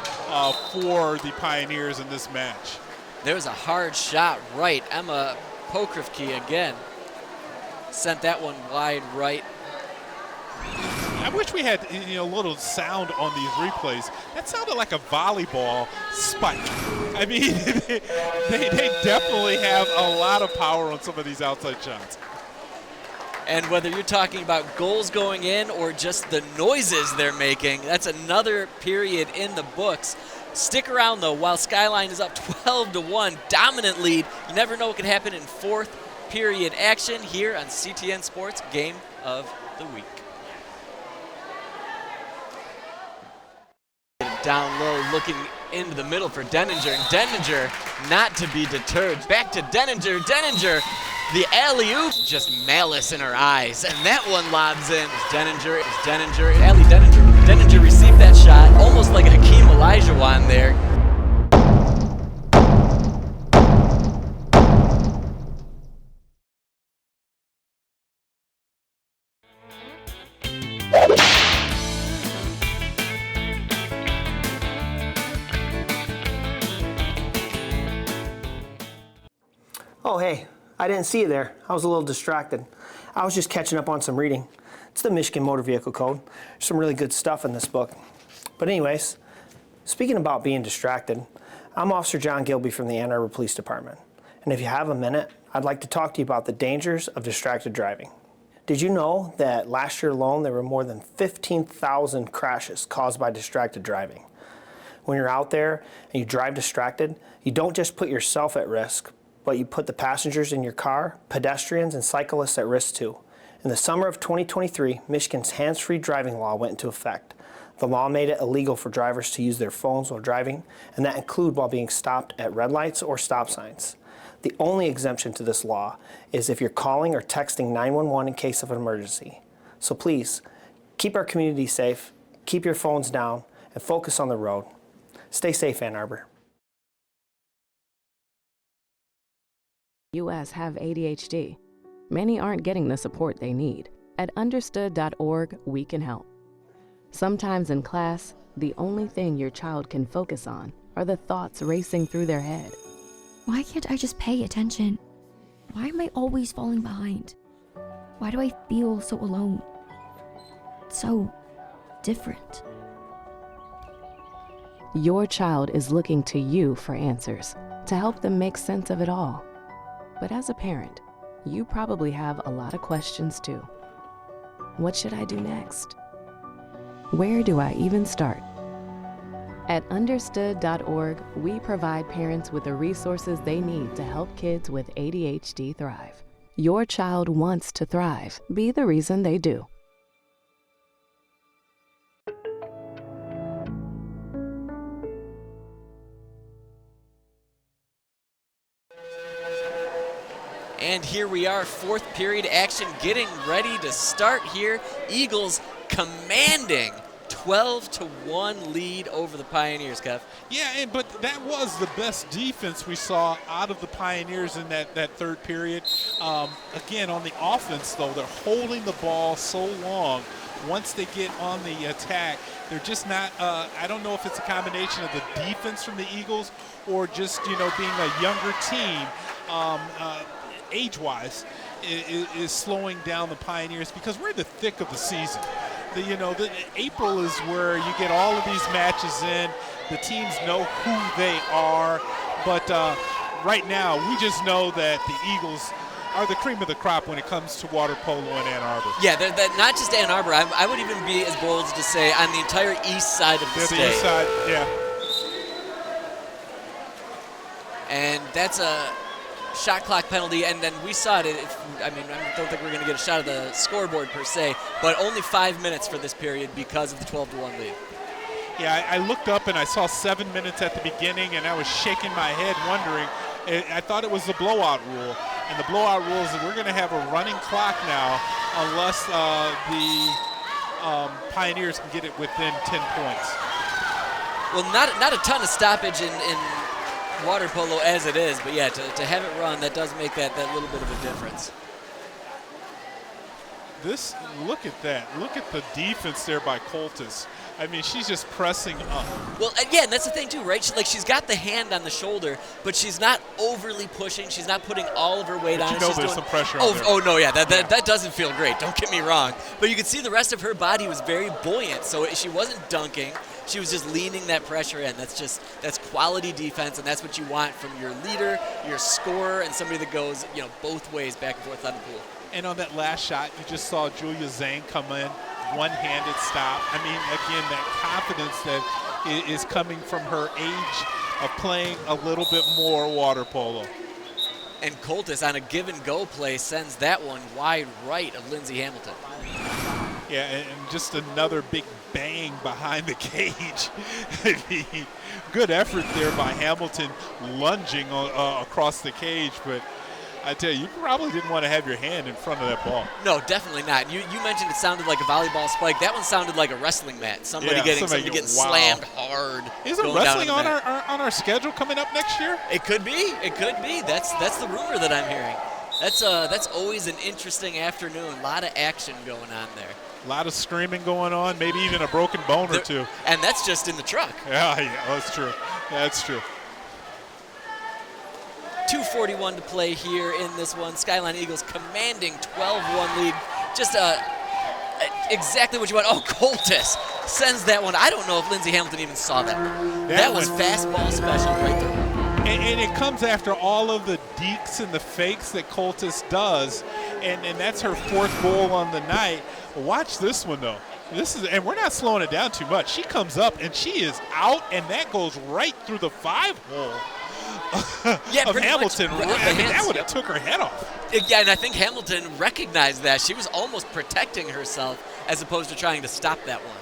for the Pioneers in this match. There was a hard shot right. Emma Pokrivke again sent that one wide right. I wish we had a little sound on these replays. That sounded like a volleyball spike. I mean, they definitely have a lot of power on some of these outside shots. And whether you're talking about goals going in or just the noises they're making, that's another period in the books. Stick around, though, while Skyline is up 12-1, dominant lead. You never know what could happen in fourth period action here on CTN Sports Game of the Week. Down low, looking into the middle for Denninger, and Denninger not to be deterred. Back to Denninger. Denninger, the alley-oop, just malice in her eyes, and that one lobs in. Denninger, Allie Denninger. Denninger received that shot, almost like a Hakeem Olajuwon there. Oh, hey, I didn't see you there. I was a little distracted. I was just catching up on some reading. It's the Michigan Motor Vehicle Code. There's some really good stuff in this book. But anyways, speaking about being distracted, I'm Officer John Gilby from the Ann Arbor Police Department. And if you have a minute, I'd like to talk to you about the dangers of distracted driving. Did you know that last year alone there were more than 15,000 crashes caused by distracted driving? When you're out there and you drive distracted, you don't just put yourself at risk, but you put the passengers in your car, pedestrians, and cyclists at risk too. In the summer of 2023, Michigan's hands-free driving law went into effect. The law made it illegal for drivers to use their phones while driving, and that includes while being stopped at red lights or stop signs. The only exemption to this law is if you're calling or texting 911 in case of an emergency. So please, keep our community safe, keep your phones down, and focus on the road. Stay safe, Ann Arbor. U.S. have ADHD. Many aren't getting the support they need. At understood.org, we can help. Sometimes in class, the only thing your child can focus on are the thoughts racing through their head. Why can't I just pay attention? Why am I always falling behind? Why do I feel so alone? So different. Your child is looking to you for answers, to help them make sense of it all. But as a parent, you probably have a lot of questions too. What should I do next? Where do I even start? At understood.org, we provide parents with the resources they need to help kids with ADHD thrive. Your child wants to thrive. Be the reason they do. And here we are, fourth period action getting ready to start here. Eagles commanding 12-1 lead over the Pioneers, Kev. Yeah, but that was the best defense we saw out of the Pioneers in that third period. Again, on the offense, though, they're holding the ball so long. Once they get on the attack, they're just not I don't know if it's a combination of the defense from the Eagles or just, being a younger team age-wise is slowing down the Pioneers because we're in the thick of the season. April is where you get all of these matches in. The teams know who they are. But right now, we just know that the Eagles are the cream of the crop when it comes to water polo in Ann Arbor. Yeah, they're not just Ann Arbor. I would even be as bold as to say on the entire east side of the state. The east side, yeah. And that's a shot clock penalty, and then we saw it. I don't think we're going to get a shot of the scoreboard per se, but only 5 minutes for this period because of the 12-1 lead. Yeah, I looked up and I saw 7 minutes at the beginning, and I was shaking my head wondering. I thought it was the blowout rule, and the blowout rule is that we're going to have a running clock now unless the Pioneers can get it within 10 points. Well, not a ton of stoppage in water polo as it is, but yeah, to have it run, that does make that little bit of a difference. Look at that. Look at the defense there by Coltis. I mean, she's just pressing up. Well, yeah, and that's the thing too, right? She's got the hand on the shoulder, but she's not overly pushing. She's not putting all of her weight on it. There's some pressure on there. Oh, no, yeah, that doesn't feel great. Don't get me wrong. But you can see the rest of her body was very buoyant, so she wasn't dunking. She was just leaning that pressure in. That's quality defense, and that's what you want from your leader, your scorer, and somebody that goes, both ways back and forth on the pool. And on that last shot, you just saw Julia Zhang come in, one-handed stop. I mean, again, that confidence that is coming from her age of playing a little bit more water polo. And Coltis on a give-and-go play sends that one wide right of Lindsay Hamilton. Yeah, and just another big bang behind the cage. I mean, good effort there by Hamilton lunging across the cage, but I tell you probably didn't want to have your hand in front of that ball. No, definitely not. You mentioned it sounded like a volleyball spike. That one sounded like a wrestling mat. Somebody getting slammed hard. Isn't wrestling on our schedule coming up next year? It could be. It could be. That's the rumor that I'm hearing. That's always an interesting afternoon. A lot of action going on there. A lot of screaming going on, maybe even a broken bone or two. And that's just in the truck. Yeah, that's true. That's true. 2:41 to play here in this one. Skyline Eagles commanding 12-1 lead. Just exactly what you want. Oh, Coltis sends that one. I don't know if Lindsay Hamilton even saw that. That was fastball special right there. And it comes after all of the dekes and the fakes that Coltis does, and that's her fourth goal on the night. Watch this one, though. And we're not slowing it down too much. She comes up, and she is out, and that goes right through the 5-hole. Of Hamilton. That would have took her head off. Yeah, and I think Hamilton recognized that. She was almost protecting herself as opposed to trying to stop that one.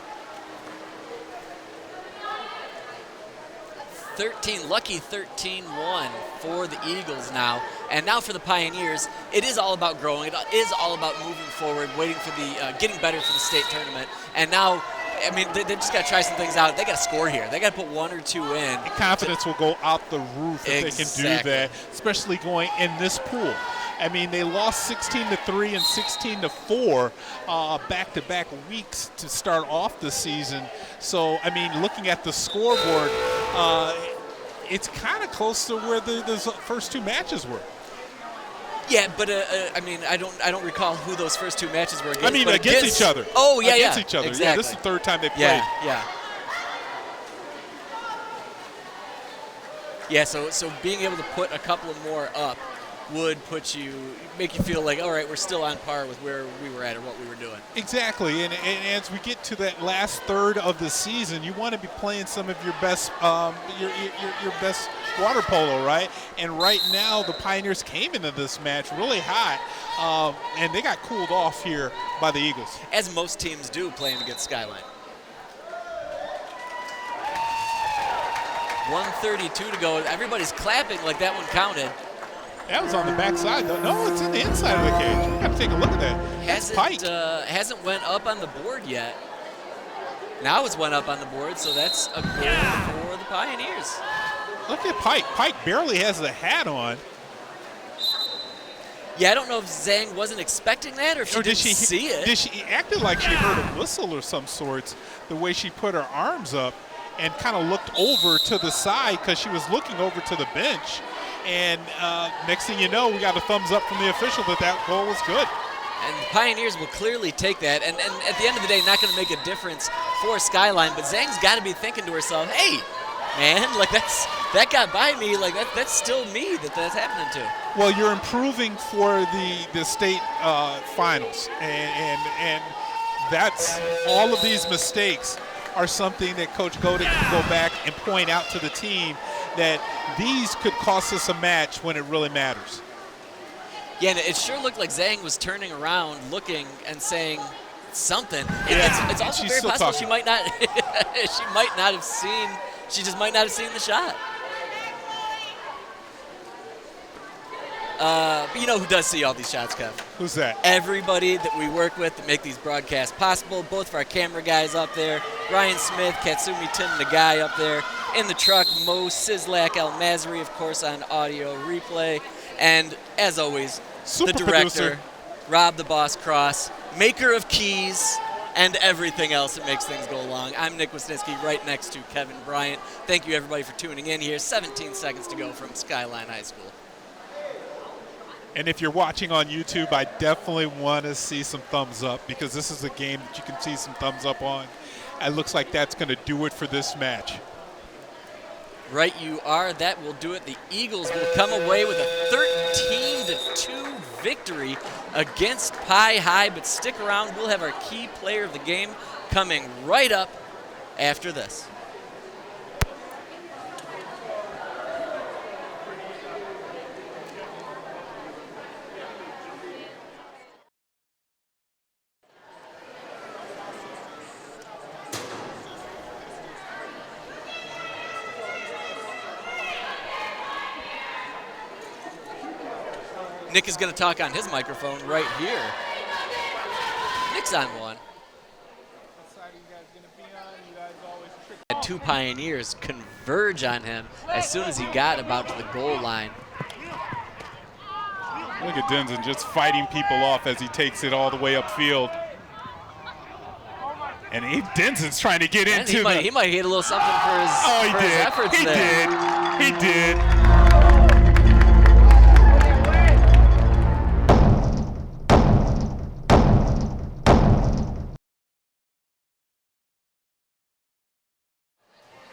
Lucky 13-1 for the Eagles now. And now for the Pioneers, it is all about growing. It is all about moving forward, waiting for the getting better for the state tournament. And now, I mean, they just got to try some things out. They got to score here. They got to put one or two in. And confidence will go out the roof if they can do that, especially going in this pool. I mean, they lost 16-3 and 16-4 back-to-back weeks to start off the season. So, I mean, looking at the scoreboard, it's kind of close to where the first two matches were. Yeah, but I mean, I don't recall who those first two matches were against. I mean, against each other. Oh, yeah, against each other. Exactly. Yeah, this is the third time they played. Yeah. Yeah, so being able to put a couple of more up would make you feel like, all right, we're still on par with where we were at or what we were doing. Exactly, and as we get to that last third of the season, you want to be playing some of your best your best water polo, right? And right now, the Pioneers came into this match really hot, and they got cooled off here by the Eagles. As most teams do playing against Skyline. 1:32 to go. Everybody's clapping like that one counted. That was on the backside, though. No, it's in the inside of the cage. We got to take a look at that. Hasn't went up on the board yet. Now it's one up on the board, so that's a goal for the Pioneers. Look at Pike. Pike barely has the hat on. Yeah, I don't know if Zhang wasn't expecting that or if she didn't see it. She acted like she heard a whistle or some sorts, the way she put her arms up and kind of looked over to the side because she was looking over to the bench. And next thing you know, we got a thumbs up from the official that goal was good. And the Pioneers will clearly take that. And at the end of the day, not going to make a difference for Skyline. But Zhang's got to be thinking to herself, hey, man, like that got by me. Like that's still me that's happening to. Well, you're improving for the state finals. And that's all of these mistakes are something that Coach Godek can go back and point out to the team that these could cost us a match when it really matters. Yeah, and it sure looked like Zhang was turning around, looking and saying something. Yeah, it's also very possible she might not. She just might not have seen the shot. But you know who does see all these shots, Kev? Who's that? Everybody that we work with to make these broadcasts possible. Both of our camera guys up there, Ryan Smith, Katsumi Tim Nagai up there. In the truck, Mo Sislak El-Mazri, of course, on audio replay. And as always, Super the director, producer. Rob the Boss Cross, maker of keys and everything else that makes things go along. I'm Nick Wisniewski, right next to Kevin Bryant. Thank you, everybody, for tuning in here. 17 seconds to go from Skyline High School. And if you're watching on YouTube, I definitely want to see some thumbs up because this is a game that you can see some thumbs up on. It looks like that's going to do it for this match. Right you are. That will do it. The Eagles will come away with a 13-2 victory against Pie High. But stick around. We'll have our key player of the game coming right up after this. Nick is going to talk on his microphone right here. Nick's on one. Had two Pioneers converge on him as soon as he got about to the goal line. Look at Denson just fighting people off as he takes it all the way upfield. And Denson's trying to get into it. He might hit a little something for his, his efforts he there. He did.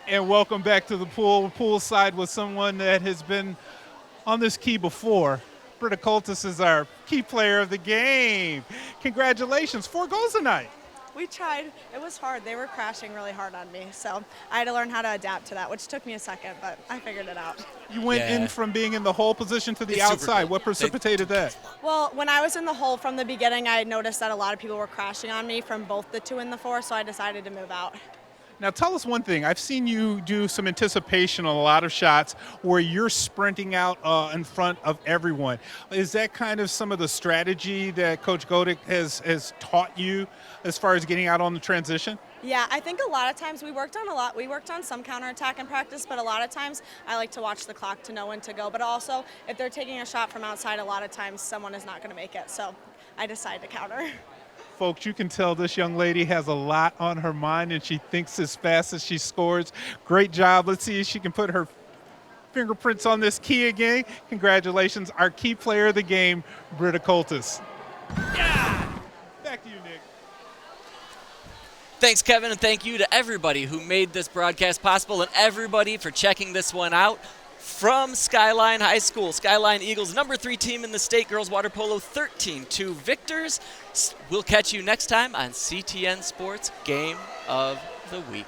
And welcome back to the pool. Poolside with someone that has been on this key before. Britta Coltis is our key player of the game. Congratulations, 4 goals tonight. We tried. It was hard. They were crashing really hard on me. So I had to learn how to adapt to that, which took me a second, but I figured it out. You went in from being in the hole position to the outside. What precipitated that? Well, when I was in the hole from the beginning, I noticed that a lot of people were crashing on me from both the 2 and the 4, so I decided to move out. Now tell us one thing. I've seen you do some anticipation on a lot of shots where you're sprinting out in front of everyone. Is that kind of some of the strategy that Coach Godek has taught you as far as getting out on the transition? Yeah, I think a lot of times we worked on some counterattack in practice, but a lot of times I like to watch the clock to know when to go. But also, if they're taking a shot from outside, a lot of times someone is not going to make it. So I decide to counter. Folks, you can tell this young lady has a lot on her mind and she thinks as fast as she scores. Great job. Let's see if she can put her fingerprints on this key again. Congratulations, our key player of the game, Britta Coltis. Yeah! Back to you, Nick. Thanks, Kevin, and thank you to everybody who made this broadcast possible and everybody for checking this one out. From Skyline High School, Skyline Eagles, #3 team in the state girls water polo, 13-2 victors. We'll catch you next time on CTN Sports Game of the Week.